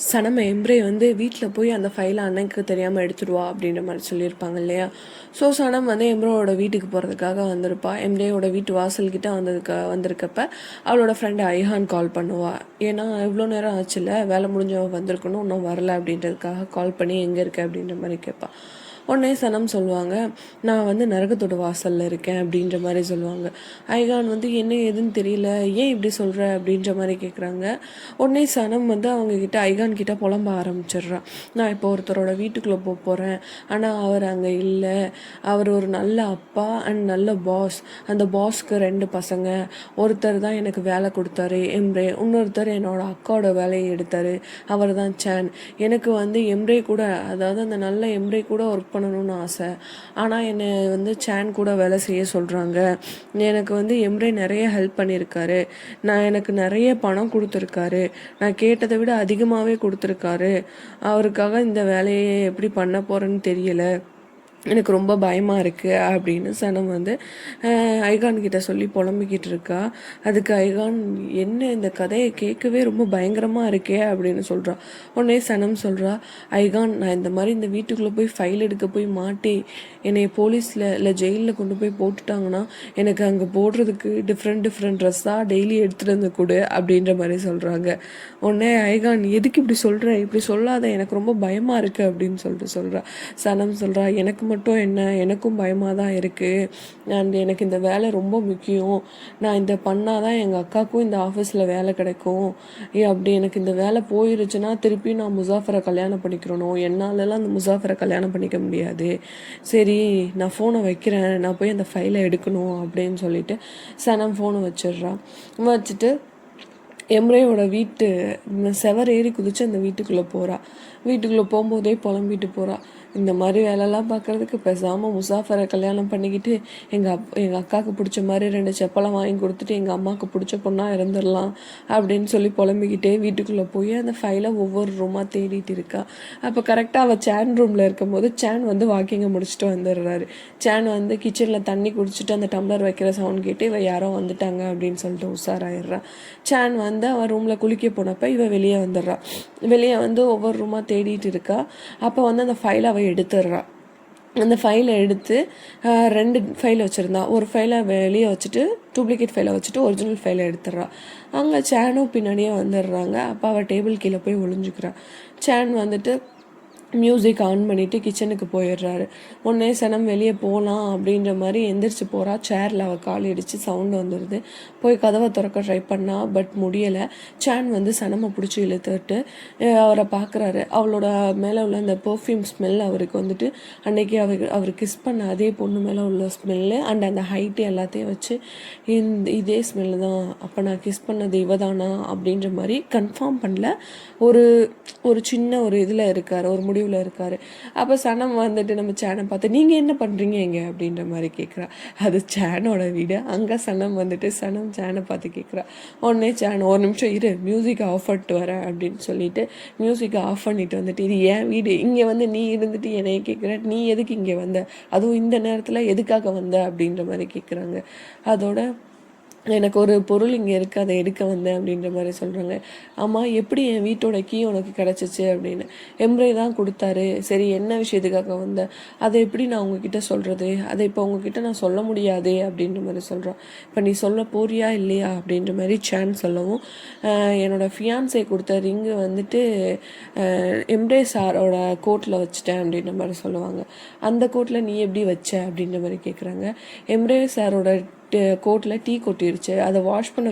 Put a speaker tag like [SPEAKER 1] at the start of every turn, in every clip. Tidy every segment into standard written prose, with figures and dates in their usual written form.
[SPEAKER 1] சனம் எம்ப்ரே வந்து வீட்டில் போய் அந்த ஃபைலை அன்னைக்கு தெரியாமல் எடுத்துடுவா அப்படின்ற மாதிரி சொல்லியிருப்பாங்க இல்லையா. ஸோ சனம் வந்து எம்ப்ரோவோட வீட்டுக்கு போகிறதுக்காக வந்திருப்பா. எம்ப்ரேயோட வீட்டு வாசல்கிட்ட வந்திருக்கப்ப அவளோட ஃப்ரெண்டு ஐஹான் கால் பண்ணுவா. ஏன்னா இவ்வளோ நேரம் ஆச்சுல, வேலை முடிஞ்சவ வந்திருக்கணும், இன்னும் வரல அப்படின்றதுக்காக கால் பண்ணி எங்கே இருக்க அப்படின்ற மாதிரி கேட்பா. உடனே சனம் சொல்லுவாங்க, நான் வந்து நரகத்தோட வாசலில் இருக்கேன் அப்படின்ற மாதிரி சொல்லுவாங்க. ஐகான் வந்து என்ன ஏதுன்னு தெரியல, ஏன் இப்படி சொல்கிற அப்படின்ற மாதிரி கேட்குறாங்க. உடனே சனம் வந்து அவங்கக்கிட்ட ஐகான் கிட்ட புலம்ப ஆரம்பிச்சிடுறான். நான் இப்போ ஒருத்தரோட வீட்டுக்குள்ளே போகிறேன், ஆனால் அவர் அங்கே இல்லை. அவர் ஒரு நல்ல அப்பா அண்ட் நல்ல பாஸ். அந்த பாஸ்க்கு 2 பசங்க. ஒருத்தர் தான் எனக்கு வேலை கொடுத்தாரு எம்ரே, இன்னொருத்தர் என்னோட அக்காவோட வேலையை எடுத்தார், அவர் தான் சேன். எனக்கு வந்து எம்ரே கூட, அதாவது அந்த நல்ல எம்ரே கூட ஒர்க் பண்ணணும்னு ஆசை. ஆனால் என்னை வந்து சேன் கூட வேலை செய்ய சொல்கிறாங்க. எனக்கு வந்து எம்ரே நிறைய ஹெல்ப் பண்ணியிருக்காரு, எனக்கு நிறைய பணம் கொடுத்துருக்காரு, நான் கேட்டதை விட அதிகமாகவே கொடுத்துருக்காரு. அவருக்காக இந்த வேலையை எப்படி பண்ண போகிறேன்னு தெரியல, எனக்கு ரொம்ப பயமாக இருக்குது அப்படின்னு சனம் வந்து ஐகான் கிட்ட சொல்லி புலம்பிக்கிட்டு இருக்கா. அதுக்கு ஐகான், என்ன இந்த கதையை கேட்கவே ரொம்ப பயங்கரமாக இருக்கே அப்படின்னு சொல்கிறா. உடனே சனம் சொல்கிறா, ஐகான், நான் இந்த மாதிரி இந்த வீட்டுக்குள்ளே போய் ஃபைல் எடுக்க போய் மாட்டி என்னை போலீஸில் இல்லை ஜெயிலில் கொண்டு போய் போட்டுட்டாங்கன்னா எனக்கு அங்கே போடுறதுக்கு டிஃப்ரெண்ட் ட்ரெஸ்ஸாக டெய்லி எடுத்துகிட்டு வந்து கொடு அப்படின்ற மாதிரி சொல்கிறாங்க. உடனே ஐகான், எதுக்கு இப்படி சொல்கிற, இப்படி சொல்லாத, எனக்கு ரொம்ப பயமாக இருக்குது அப்படின்னு சொல்கிறா. சனம் சொல்கிறா, எனக்கு மட்டும் என்ன, எனக்கும் பயமாக தான் இருக்குது. அண்ட் எனக்கு இந்த வேலை ரொம்ப முக்கியம். நான் இந்த பண்ணால் தான் எங்கள் அக்காவுக்கும் இந்த ஆஃபீஸில் வேலை கிடைக்கும். அப்படி எனக்கு இந்த வேலை போயிருச்சுன்னா திருப்பி நான் முசாஃபரை கல்யாணம் பண்ணிக்கிறணும். என்னாலலாம் அந்த முசாஃபரை கல்யாணம் பண்ணிக்க முடியாது. சரி, நான் ஃபோனை வைக்கிறேன், நான் போய் அந்த ஃபைலை எடுக்கணும் அப்படின்னு சொல்லிட்டு சனம் ஃபோனை வச்சுட்டு எம்ரேயோட வீட்டு செவர் ஏறி குதிச்சு அந்த வீட்டுக்குள்ளே போகும்போதே புலம்பிட்டு போகிறா. இந்த மாதிரி வேலைலாம் பார்க்குறதுக்கு பேசாமல் முசாஃபரை கல்யாணம் பண்ணிக்கிட்டு எங்கள் அக்காவுக்கு பிடிச்ச மாதிரி 2 செப்பலை வாங்கி கொடுத்துட்டு எங்கள் அம்மாவுக்கு பிடிச்ச பொண்ணாக இருந்துடலாம் அப்படின்னு சொல்லி புலம்பிக்கிட்டே வீட்டுக்குள்ளே போய் அந்த ஃபைலை ஒவ்வொரு ரூமாக தேடிட்டு இருக்கா. அப்போ கரெக்டாக அவள் சேன் ரூமில் இருக்கும்போது சேன் வந்து வாக்கிங்கை முடிச்சுட்டு வந்துடுறாரு. சேன் வந்து கிச்சனில் தண்ணி குடிச்சிட்டு அந்த டம்ளர் வைக்கிற சவுண்ட் கேட்டு இவ யாரோ வந்துட்டாங்க அப்படின்னு சொல்லிட்டு உஷாராயிடுறா. சேன் வந்து அவன் ரூமில் குளிக்க போனப்போ இவ வெளியே வந்துடுறா. வெளியே வந்து ஒவ்வொரு ரூமாக தேடிட்டு இருக்கா. அப்போ வந்து அந்த ஃபைலை அவள் எடுத்துடுறா. அந்த ஃபைலை எடுத்து 2 ஃபைல் வச்சுருந்தா. ஒரு ஃபைலை வெளியே வச்சுட்டு டூப்ளிகேட் ஃபைலை வச்சுட்டு ஒரிஜினல் ஃபைலை எடுத்துடுறா. அங்கே சேனும் பின்னாடியே வந்துடுறாங்க. அப்போ அவள் டேபிள் கீழே போய் ஒளிஞ்சுக்கிறான். சேன் வந்துட்டு மியூசிக் ஆன் பண்ணிவிட்டு கிச்சனுக்கு போயிடுறாரு. உடனே சனம் வெளியே போகலாம் அப்படின்ற மாதிரி எந்திரிச்சு போகிறா. சேரில் அவள் கால் இடித்து சவுண்டு வந்துடுது. போய் கதவை திறக்க ட்ரை பண்ணா, பட் முடியலை. சேன் வந்து சனமை பிடிச்சி இழுத்துட்டு அவரை பார்க்குறாரு. அவளோட மேலே உள்ள அந்த பர்ஃப்யூம் ஸ்மெல் அவருக்கு வந்துட்டு அன்னைக்கு அவர் கிஸ் பண்ண அதே பொண்ணு மேலே உள்ள ஸ்மெல்லு அண்ட் அந்த ஹைட்டு எல்லாத்தையும் வச்சு இதே ஸ்மெல்லு தான், அப்போ நான் கிஸ் பண்ணது இவதானா அப்படின்ற மாதிரி கன்ஃபார்ம் பண்ணல. ஒரு சின்ன ஒரு இதில் இருக்கார், ஒரு முடிவில் இருக்கார். அப்போ சனம் வந்துட்டு நம்ம சேனை பார்த்து, நீங்கள் என்ன பண்ணுறீங்க இங்கே அப்படின்ற மாதிரி கேட்குறா. அது சேனோட வீடு. அங்கே சனம் வந்துட்டு சேனை பார்த்து கேட்குறா. உடனே சேன், ஒரு நிமிஷம் இரு, மியூசிக்கை ஆஃப் பண்ணிட்டு வரேன் அப்படின்னு சொல்லிட்டு மியூசிக்கை ஆஃப் பண்ணிட்டு வந்துட்டு, இது ஏன் வீடு, இங்கே வந்து நீ இருந்துட்டு என்னைய கேட்குற, நீ எதுக்கு இங்கே வந்த, அதுவும் இந்த நேரத்தில் எதுக்காக வந்த அப்படின்ற மாதிரி கேட்குறாங்க. அதோட எனக்கு ஒரு பொருள் இங்கே இருக்குது, அதை எடுக்க வந்தேன் அப்படின்ற மாதிரி சொல்கிறாங்க. ஆமாம், எப்படி என் வீட்டோட கீ உனக்கு கிடச்சிச்சு அப்படின்னு. எம்ரே தான் கொடுத்தாரு. சரி, என்ன விஷயத்துக்காக வந்தேன், அதை எப்படி நான் உங்ககிட்ட சொல்கிறது, அதை இப்போ உங்ககிட்ட நான் சொல்ல முடியாதே அப்படின்ற மாதிரி சொல்கிறான். இப்போ நீ சொல்ல போறியா இல்லையா அப்படின்ற மாதிரி சேன் சொல்லவும், என்னோடய ஃபியான்ஸே கொடுத்த ரிங்கு வந்துட்டு எம்ரே சாரோட கோட்டில் வச்சுட்டேன் அப்படின்ற மாதிரி சொல்லுவாங்க. அந்த கோட்டில் நீ எப்படி வச்ச அப்படின்ற மாதிரி கேட்குறாங்க. எம்ரே சாரோட கோட்டில் டீ கொட்டிருச்சு, அதை வாஷ் பண்ண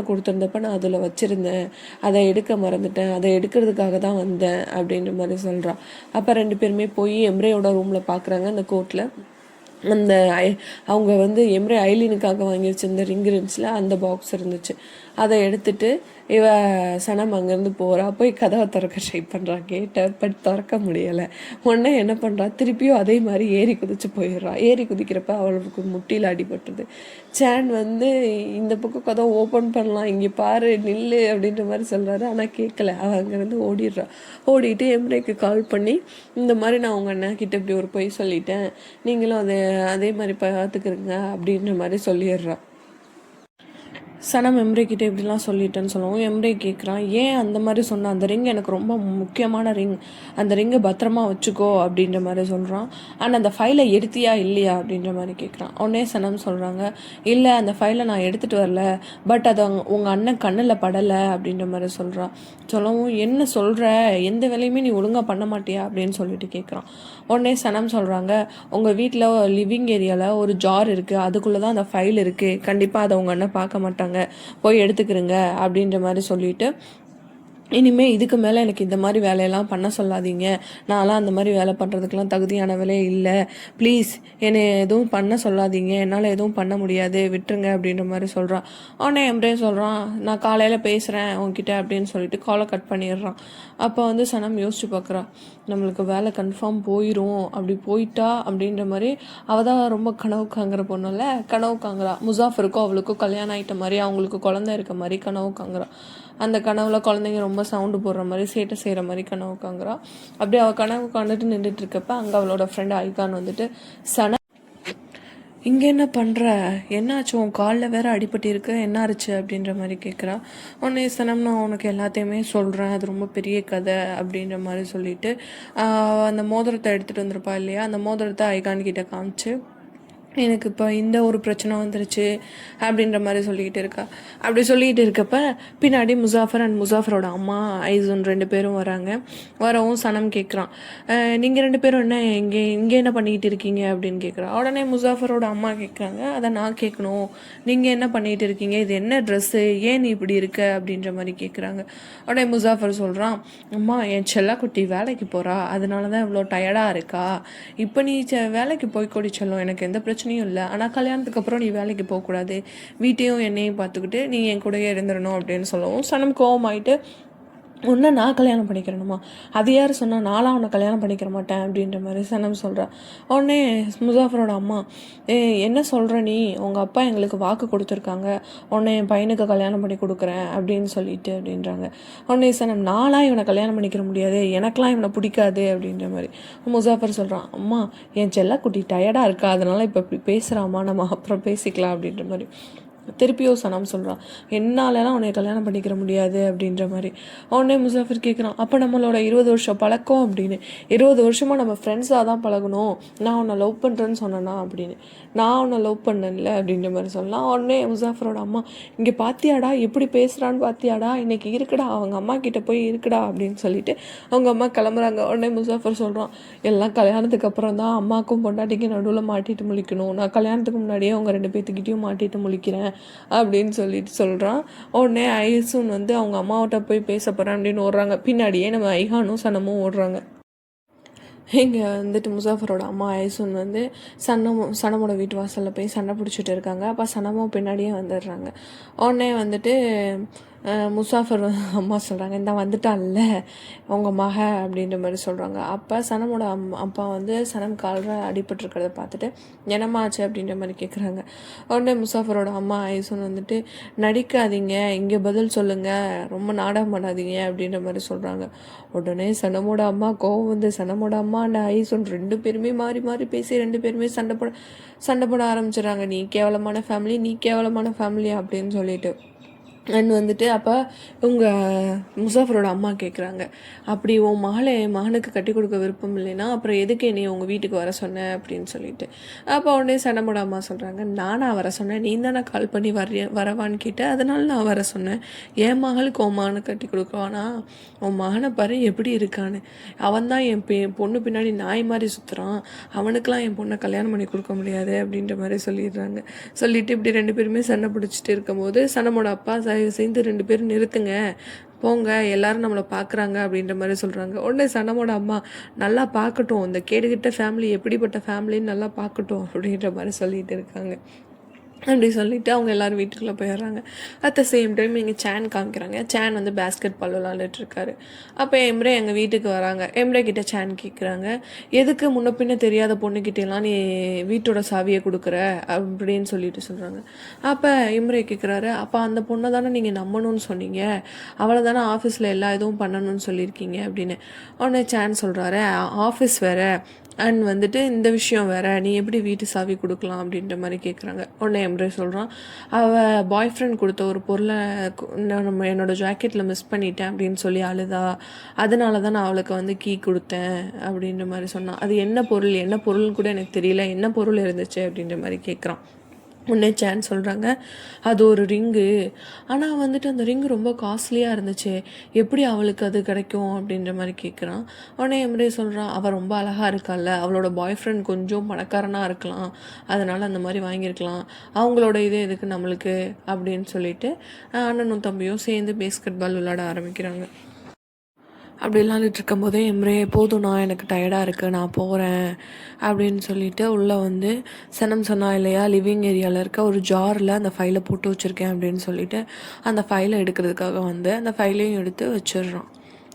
[SPEAKER 1] கொடுத்துருந்தப்ப நான் அதில் வச்சுருந்தேன், அதை எடுக்க மறந்துட்டேன், அதை எடுக்கிறதுக்காக தான் வந்தேன் அப்படின்ற மாதிரி சொல்கிறான். அப்போ 2 பேருமே போய் எம்ரேயோட ரூமில் பார்க்குறாங்க. அந்த கோட்டில் அந்த அவங்க வந்து எம்ரே ஐலினுக்காக வாங்கி வச்சிருந்த ரிங் இருந்துச்சுல, அந்த பாக்ஸ் இருந்துச்சு. அதை எடுத்துட்டு இவ சனம் அங்கேருந்து போகிறா. போய் கதவை திறக்க ட்ரை பண்ணுறா கேட்டை, பட் திறக்க முடியலை. உடனே என்ன பண்ணுறா, திருப்பியும் அதே மாதிரி ஏறி குதிச்சு போயிடுறா. ஏறி குதிக்கிறப்ப அவளுக்கு முட்டியில் அடிபட்டுருது. சேன் வந்து இந்த பக்கம் கதவை ஓப்பன் பண்ணலாம், இங்கே பாரு, நில்லு அப்படின்ற மாதிரி சொல்கிறாரு. ஆனால் கேட்கல. அவள் அங்கேருந்து ஓடிட்டு எம்ரேக்கு கால் பண்ணி, இந்த மாதிரி நான் உங்கள் அண்ணா கிட்ட இப்படி ஒரு பொய் சொல்லிட்டேன், நீங்களும் அதே மாதிரி பார்த்துக்கிறங்க அப்படின்ற மாதிரி சொல்லிடுறா. சனம் எம்ரே கிட்ட இப்படிலாம் சொல்லிட்டேன்னு சொல்லவும் எம்ரே கேட்குறான், ஏன் அந்த மாதிரி சொன்ன, அந்த ரிங் எனக்கு ரொம்ப முக்கியமான ரிங், அந்த ரிங்கை பத்திரமா வச்சுக்கோ அப்படின்ற மாதிரி சொல்கிறான். ஆனால் அந்த ஃபைலை எடுத்தியா இல்லையா அப்படின்ற மாதிரி கேட்குறான். உடனே சனம் சொல்கிறாங்க, இல்லை அந்த ஃபைலை நான் எடுத்துகிட்டு வரல, பட் அது உங்கள் அண்ணன் கண்ணில் படலை அப்படின்ற மாதிரி சொல்கிறான். சொல்லவும் என்ன சொல்கிற, எந்த வேலையுமே நீ ஒழுங்காக பண்ண மாட்டியா அப்படின்னு சொல்லிட்டு கேட்குறான். உடனே சனம் சொல்கிறாங்க, உங்கள் வீட்டில் லிவிங் ஏரியாவில் ஒரு ஜார் இருக்குது, அதுக்குள்ளே தான் அந்த ஃபைல் இருக்குது, கண்டிப்பாக அதை உங்கள் அண்ணன் பார்க்க மாட்டாங்க, போய் எடுத்துக்கிறங்க அப்படின்ற மாதிரி சொல்லிட்டு, இனிமேல் இதுக்கு மேலே எனக்கு இந்த மாதிரி வேலையெல்லாம் பண்ண சொல்லாதீங்க, நான்லாம் அந்த மாதிரி வேலை பண்ணுறதுக்கெலாம் தகுதியான வேலையே இல்லை, ப்ளீஸ் என்னை எதுவும் பண்ண சொல்லாதீங்க, என்னால் எதுவும் பண்ண முடியாது, விட்டுருங்க அப்படின்ற மாதிரி சொல்கிறான். அவனே எம்ரே சொல்கிறான், நான் காலையில் பேசுகிறேன் உன்கிட்ட அப்படின்னு சொல்லிட்டு காலை கட் பண்ணிடுறான். அப்போ வந்து சனம் யோசிச்சு பார்க்குறா, நம்மளுக்கு வேலை கன்ஃபார்ம் போயிடும், அப்படி போயிட்டா அப்படின்ற மாதிரி அவள் தான் ரொம்ப கனவு காங்குற பொண்ணுல்ல, கனவு காங்குறா. முசாஃபருக்கும் அவளுக்கும் கல்யாணம் ஆகிட்ட மாதிரி, அவங்களுக்கு குழந்தை இருக்க மாதிரி கனவு காங்குறா. அந்த கனவுல குழந்தைங்க ரொம்ப சவுண்டு போடுற மாதிரி சேட்டை செய்கிற மாதிரி கனவு காங்குறா. அப்படி அவள் கனவு காண்டுட்டு நின்றுட்டு இருக்கப்ப அங்கே அவளோட ஃப்ரெண்டு ஐகான் வந்துட்டு, சன இங்கே என்ன பண்ணுற, என்னாச்சு, உன் காலில் வேற அடிபட்டு இருக்கு, என்ன ஆச்சு அப்படின்ற மாதிரி கேட்குறா. உடனே சனம், நான் உனக்கு எல்லாத்தையுமே சொல்கிறேன், அது ரொம்ப பெரிய கதை அப்படின்ற மாதிரி சொல்லிட்டு அந்த மோதிரத்தை எடுத்துகிட்டு வந்திருப்பா இல்லையா, அந்த மோதிரத்தை ஐகான் கிட்ட காமிச்சு, எனக்கு இப்போ இந்த ஒரு பிரச்சனை வந்துருச்சு அப்படின்ற மாதிரி சொல்லிக்கிட்டு இருக்கா. அப்படி சொல்லிக்கிட்டு இருக்கப்ப பின்னாடி முசாஃபர் அண்ட் முசாஃபரோட அம்மா ஐசன் 2 பேரும் வராங்க. வரவும் சனம் கேட்குறான், நீங்கள் 2 பேரும் என்ன இங்கே என்ன பண்ணிக்கிட்டு இருக்கீங்க அப்படின்னு கேட்குறா. உடனே முசாஃபரோட அம்மா கேட்குறாங்க, அதை நான் கேட்கணும், நீங்கள் என்ன பண்ணிகிட்டு இருக்கீங்க, இது என்ன ட்ரெஸ்ஸு, ஏன் நீ இப்படி இருக்க அப்படின்ற மாதிரி கேட்குறாங்க. உடனே முசாஃபர் சொல்கிறான், அம்மா என் செல்லக்குட்டி வேலைக்கு போகிறா, அதனால தான் இவ்வளோ டயர்டாக இருக்கா, இப்போ நீ வேலைக்கு போய்க்கொடி செல்லும், எனக்கு எந்த பிரச்சனையும் இல்லை, ஆனால் கல்யாணத்துக்கு அப்புறம் நீ வேலைக்கு போகக்கூடாது, வீட்டையும் என்னையும் பார்த்துக்கிட்டு நீ என் கூடயே இருந்துடணும் அப்படின்னு சொல்லவும் சனம் கோவமாயிட்டு, உன்னை நான் கல்யாணம் பண்ணிக்கிறேனுமா, அது யார் சொன்னால், நானும் அவனை கல்யாணம் பண்ணிக்கிற மாட்டேன் அப்படின்ற மாதிரி சனம் சொல்கிறா. உடனே முசாஃபரோட அம்மா, என்ன சொல்கிற நீ, உங்கள் அப்பா எங்களுக்கு வாக்கு கொடுத்துருக்காங்க, உன்னை என் பையனுக்கு கல்யாணம் பண்ணி கொடுக்குறேன் அப்படின்னு சொல்லிட்டு அப்படின்றாங்க. உடனே சனம், நான்லாம் இவனை கல்யாணம் பண்ணிக்கிற முடியாது, எனக்கெலாம் இவனை பிடிக்காது அப்படின்ற மாதிரி. முசாஃபர் சொல்கிறான், அம்மா என் செல்லக்குட்டி டயர்டாக இருக்கா, அதனால் இப்போ இப்படி பேசுகிறாம்மா, நம்ம அப்புறம் பேசிக்கலாம் அப்படின்ற மாதிரி. திருப்பியும் சனம் சொல்கிறான், என்னாலலாம் உன்னை கல்யாணம் பண்ணிக்கிற முடியாது அப்படின்ற மாதிரி. உடனே முசாஃபர் கேட்குறான், அப்போ நம்மளோட 20 வருஷம் பழக்கம் அப்படின்னு, 20 வருஷமாக நம்ம ஃப்ரெண்ட்ஸாக தான் பழகணும், நான் உன்னை லவ் பண்ணுறேன்னு சொன்னேன்னா அப்படின்னு, நான் உன்னை லவ் பண்ணல அப்படின்ற மாதிரி சொல்லலாம். உடனே முசாஃபரோட அம்மா, இங்கே பாத்தியாடா எப்படி பேசுகிறான்னு பாத்தியாடா, இன்னைக்கு இருக்குடா, அவங்க அம்மா கிட்ட போய் இருக்குடா அப்படின்னு சொல்லிட்டு அவங்க அம்மா கிளம்புறாங்க. உடனே முசாஃபர் சொல்கிறான், எல்லாம் கல்யாணத்துக்கு அப்புறம் தான் அம்மாவுக்கும் பொண்டாட்டிக்கு நடுவில் மாட்டிட்டு முழிக்கணும், நான் கல்யாணத்துக்கு முன்னாடியே அவங்க 2 பேர்த்துக்கிட்டையும் மாட்டிட்டு முழிக்கிறேன் அப்படின்னு சொல்லிட்டு சொல்கிறான். உடனே ஐசூன் வந்து அவங்க அம்மாவிட்ட போய் பேச போகிறேன் அப்படின்னு ஓடுறாங்க. பின்னாடியே நம்ம ஐகானும் சனமும் ஓடுறாங்க. இங்கே வந்துட்டு முசாஃபரோட அம்மா ஐசூன் வந்து சனமோட வீட்டு வாசலில் போய் சண்டை பிடிச்சிட்டு இருக்காங்க. அப்போ சனமும் பின்னாடியே வந்துடுறாங்க. உடனே வந்துட்டு முசாஃபர் அம்மா சொல்கிறாங்க, இந்த வந்துட்டான்ல உங்கள் மக அப்படின்ற மாதிரி சொல்கிறாங்க. அப்போ சனமோட அப்பா வந்து சனம் காலில் அடிபட்டுருக்கிறத பார்த்துட்டு என்னமாச்சு அப்படின்ற மாதிரி கேட்குறாங்க. உடனே முசாஃபரோட அம்மா ஐசூன் வந்துட்டு, நடிக்காதீங்க, இங்கே பதில் சொல்லுங்கள், ரொம்ப நாடகம் பண்ணாதீங்க அப்படின்ற மாதிரி சொல்கிறாங்க. உடனே சனமோட அம்மா கோவம் வந்து சனமோட அம்மா அண்ட் ஐசூன் 2 பேருமே மாறி மாறி பேசி 2 பேருமே சண்டை போட ஆரம்பிச்சிடுறாங்க. நீ கேவலமான ஃபேமிலி, நீ கேவலமான ஃபேமிலி அப்படின்னு சொல்லிட்டு. அண்ட் வந்துட்டு அப்போ உங்கள் முசாஃபரோட அம்மா கேட்குறாங்க, அப்படி உன் மகனுக்கு கட்டி கொடுக்க விருப்பம் இல்லைன்னா அப்புறம் எதுக்கு என்னை உங்கள் வீட்டுக்கு வர சொன்னேன் அப்படின்னு சொல்லிட்டு. அப்போ உடனே சனமோட அம்மா சொல்கிறாங்க, நானா வர சொன்னேன், நீ தானே கால் பண்ணி வரவான்னு கேட்டேன், அதனால நான் வர சொன்னேன், என் மகளுக்கு உன் மகனுக்கு கட்டி கொடுக்குவானா, உன் மகனை பாரு எப்படி இருக்கான்னு, அவன் தான் என் பொண்ணு பின்னாடி நாய் மாதிரி சுற்றுறான், அவனுக்கெலாம் என் பொண்ணை கல்யாணம் பண்ணி கொடுக்க முடியாது அப்படின்ற மாதிரி சொல்லிடுறாங்க. சொல்லிவிட்டு இப்படி 2 பேருமே சண்டை பிடிச்சிட்டு இருக்கும்போது சனமோட அப்பா சேர்ந்து 2 பேரும் நிறுத்துங்க, போங்க, எல்லாரும் நம்மளை பார்க்குறாங்க அப்படின்ற மாதிரி சொல்கிறாங்க. உடனே சனமோட அம்மா, நல்லா பார்க்கட்டும், இந்த கேடுகிட்ட ஃபேமிலி எப்படிப்பட்ட ஃபேமிலின்னு நல்லா பார்க்கட்டும் அப்படின்ற மாதிரி சொல்லிட்டு இருக்காங்க. அப்படி சொல்லிவிட்டு அவங்க எல்லோரும் வீட்டுக்குள்ளே போயிடுறாங்க. அட் த சேம் டைம் இங்கே சேன் காமிக்கிறாங்க. சேன் வந்து பேஸ்கெட் பால் விளாண்டுட்ருக்காரு. அப்போ எம்ரே எங்கள் வீட்டுக்கு வராங்க. எம்ரே கிட்ட சேன் கேட்குறாங்க, எதுக்கு முன்ன பின்ன தெரியாத பொண்ணுக்கிட்டேலாம் நீ வீட்டோட சாவியை கொடுக்குற அப்படின்னு சொல்லிட்டு சொல்கிறாங்க. அப்போ எம்ரே கேட்குறாரு, அப்போ அந்த பொண்ணை தானே நீங்கள் நம்பணும்னு சொன்னீங்க, அவளை தானே ஆஃபீஸில் எல்லா இதுவும் பண்ணணும்னு சொல்லியிருக்கீங்க அப்படின்னு. உடனே சேன் சொல்கிறாரு, ஆஃபீஸ் வேறு, அண்ட் வந்துட்டு இந்த விஷயம் வேற, நீ எப்படி வீட்டு சாவி கொடுக்கலாம் அப்படின்ற மாதிரி கேட்குறாங்க. உடனே எம்ரே சொல்கிறான், அவள் பாய் ஃப்ரெண்ட் கொடுத்த ஒரு பொருளை நான் என்னோடய ஜாக்கெட்டில் மிஸ் பண்ணிட்டேன் அப்படின்னு சொல்லி அழுதா, அதனால தான் நான் அவளுக்கு வந்து கீ கொடுத்தேன் அப்படின்ற மாதிரி சொன்னான். அது என்ன பொருள்னு கூட எனக்கு தெரியல, என்ன பொருள் இருந்துச்சு அப்படின்ற மாதிரி கேட்குறான். உடனே சேன் சொல்கிறாங்க, அது ஒரு ரிங்கு, ஆனால் வந்துட்டு அந்த ரிங்கு ரொம்ப காஸ்ட்லியாக இருந்துச்சு, எப்படி அவளுக்கு அது கிடைக்கும் அப்படின்ற மாதிரி கேட்குறான். உடனே எம்ரே சொல்கிறான், அவள் ரொம்ப அழகாக இருக்காள்ல, அவளோட பாய் ஃப்ரெண்ட் கொஞ்சம் பணக்காரனாக இருக்கலாம், அதனால் அந்த மாதிரி வாங்கியிருக்கலாம், அவங்களோட இது எதுக்கு நம்மளுக்கு அப்படின்னு சொல்லிட்டு அண்ணனும் தம்பியும் சேர்ந்து பேஸ்கெட் பால் விளையாட ஆரம்பிக்கிறாங்க. அப்படி விளாண்டுட்டு இருக்கும்போதே எம்ரே, போதும்ண்ணா எனக்கு டயர்டாக இருக்குது, நான் போகிறேன் அப்படின்னு சொல்லிட்டு உள்ளே வந்து சனம் சொன்னா இல்லையா, லிவிங் ஏரியாவில் இருக்க ஒரு ஜாரில் அந்த ஃபைலை போட்டு வச்சுருக்கேன் அப்படின்னு சொல்லிட்டு அந்த ஃபைலை எடுக்கிறதுக்காக வந்து அந்த ஃபைலையும் எடுத்து வச்சிடுறான்.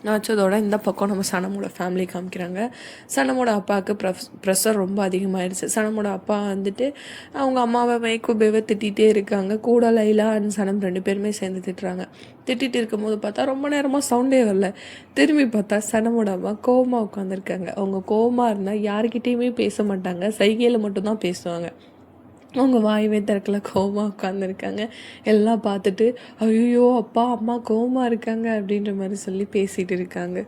[SPEAKER 1] வச்சதோட இந்த பக்கம் நம்ம சனமோட ஃபேமிலி காமிக்கிறாங்க. சனமோட அப்பாவுக்கு ப்ரெஷர் ரொம்ப அதிகமாகிடுச்சு. சனமோட அப்பா வந்துட்டு அவங்க அம்மாவை மைக்கூபேவை திட்டிகிட்டே இருக்காங்க. கூட லைலா அண்ட் சனம் 2 பேருமே சேர்ந்து திட்டுறாங்க. திட்டிகிட்டு இருக்கும்போது பார்த்தா ரொம்ப நேரமாக சவுண்டே வரல. திரும்பி பார்த்தா சனமோட அம்மா கோவமாக உட்காந்துருக்காங்க. அவங்க கோவமாக இருந்தால் யாருக்கிட்டேயுமே பேச மாட்டாங்க, சைகையில் மட்டும்தான் பேசுவாங்க. அவங்க வாயவே திறக்கல, கோவமாக உட்காந்துருக்காங்க. எல்லாம் பார்த்துட்டு, ஐயோ அப்பா அம்மா கோவமாக இருக்காங்க அப்படின்ற மாதிரி சொல்லி பேசிகிட்டு இருக்காங்க.